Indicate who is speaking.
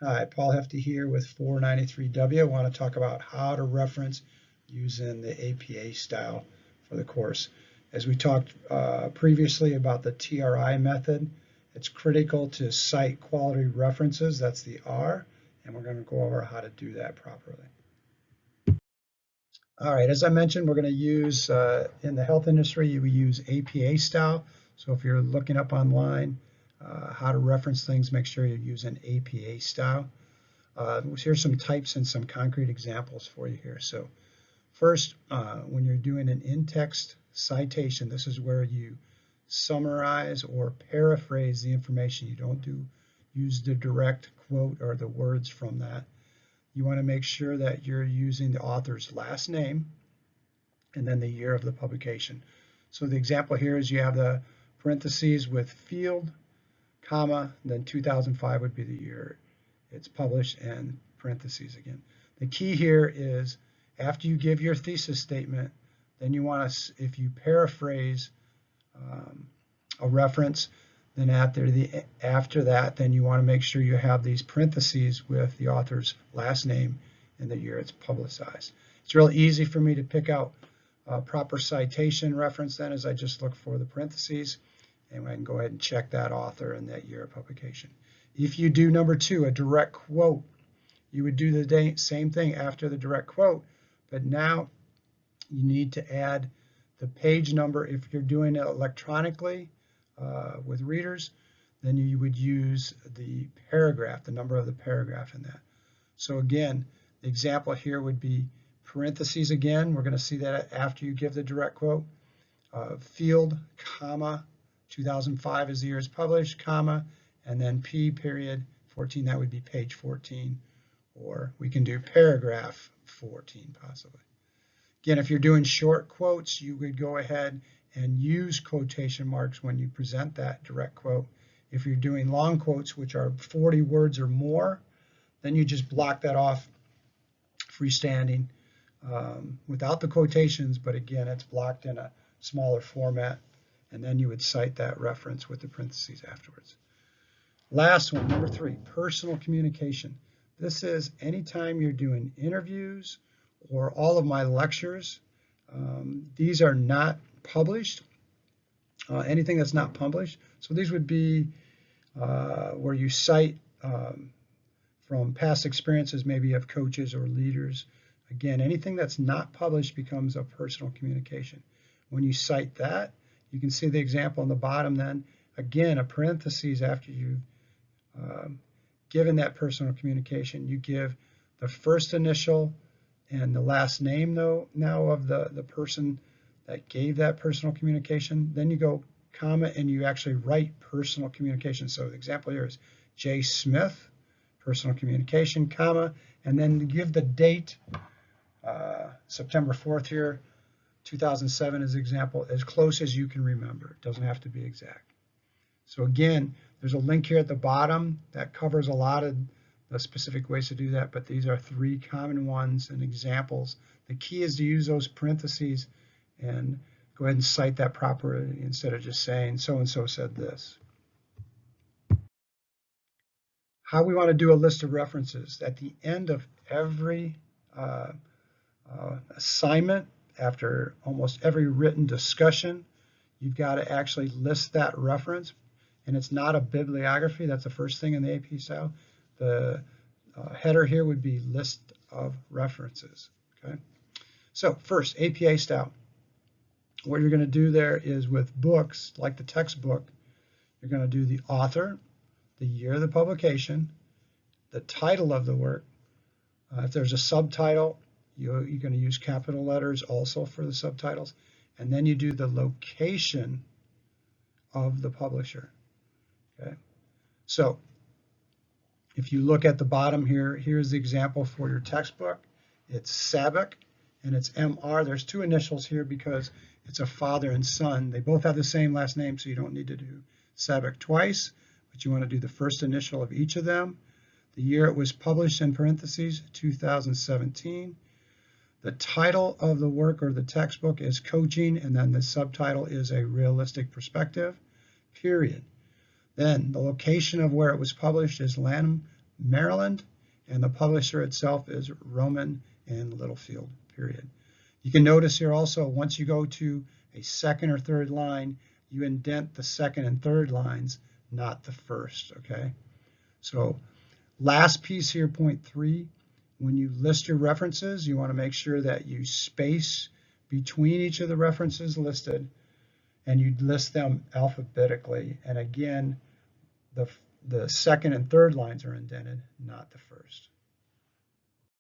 Speaker 1: Hi, Paul Hefty here with 493W. I want to talk about how to reference using the APA style for the course. As we talked previously about the TRI method, it's critical to cite quality references, that's the R, and we're going to go over how to do that properly. All right, as I mentioned, we're going to use, in the health industry, we use APA style. So if you're looking up online how to reference things, make sure you're using APA style. Here's some types and some concrete examples for you here. So first, when you're doing an in-text citation, this is where you summarize or paraphrase the information. You don't use the direct quote or the words from that. You want to make sure that you're using the author's last name and then the year of the publication. So the example here is you have the parentheses with field, comma, then 2005 would be the year it's published, and parentheses again. The key here is after you give your thesis statement, then you want to, if you paraphrase a reference, then after that, then you want to make sure you have these parentheses with the author's last name and the year it's publicized. It's real easy for me to pick out a proper citation reference then as I just look for the parentheses, and I can go ahead and check that author and that year of publication. If you do number two, a direct quote, you would do the same thing after the direct quote, but now you need to add the page number. If you're doing it electronically with readers, then you would use the paragraph, the number of the paragraph in that. So again, the example here would be parentheses again. We're going to see that after you give the direct quote. Field, comma, 2005 is the year it's published, comma, and then P period 14, that would be page 14, or we can do paragraph 14 possibly. Again, if you're doing short quotes, you would go ahead and use quotation marks when you present that direct quote. If you're doing long quotes, which are 40 words or more, then you just block that off freestanding without the quotations, but again, it's blocked in a smaller format, and then you would cite that reference with the parentheses afterwards. Last one, number three, personal communication. This is anytime you're doing interviews or all of my lectures. These are not published, anything that's not published. So these would be where you cite from past experiences, maybe of coaches or leaders. Again, anything that's not published becomes a personal communication. When you cite that, you can see the example on the bottom then. Again, a parentheses after you've given that personal communication, you give the first initial and the last name now of the person that gave that personal communication. Then you go comma and you actually write personal communication. So the example here is J. Smith, personal communication, comma, and then you give the date, September 4th here, 2007 as an example, as close as you can remember. It doesn't have to be exact. So again, there's a link here at the bottom that covers a lot of the specific ways to do that, but these are three common ones and examples. The key is to use those parentheses and go ahead and cite that properly instead of just saying so-and-so said this. How we want to do a list of references. At the end of every assignment, after almost every written discussion, you've got to actually list that reference. And it's not a bibliography. That's the first thing in the AP style. The header here would be list of references. Okay. So first, APA style. What you're going to do there is with books, like the textbook, you're going to do the author, the year of the publication, the title of the work. If there's a subtitle, you're going to use capital letters also for the subtitles. And then you do the location of the publisher. Okay. So if you look at the bottom here, here's the example for your textbook. It's Sabic and it's MR. There's two initials here because it's a father and son. They both have the same last name, so you don't need to do Sabic twice, but you want to do the first initial of each of them. The year it was published in parentheses, 2017. The title of the work or the textbook is Coaching, and then the subtitle is A Realistic Perspective, period. Then the location of where it was published is Lanham, Maryland, and the publisher itself is Roman and Littlefield, period. You can notice here also, once you go to a second or third line, you indent the second and third lines, not the first, okay? So last piece here, point 3, when you list your references, you want to make sure that you space between each of the references listed, and you list them alphabetically. And again, the second and third lines are indented, not the first.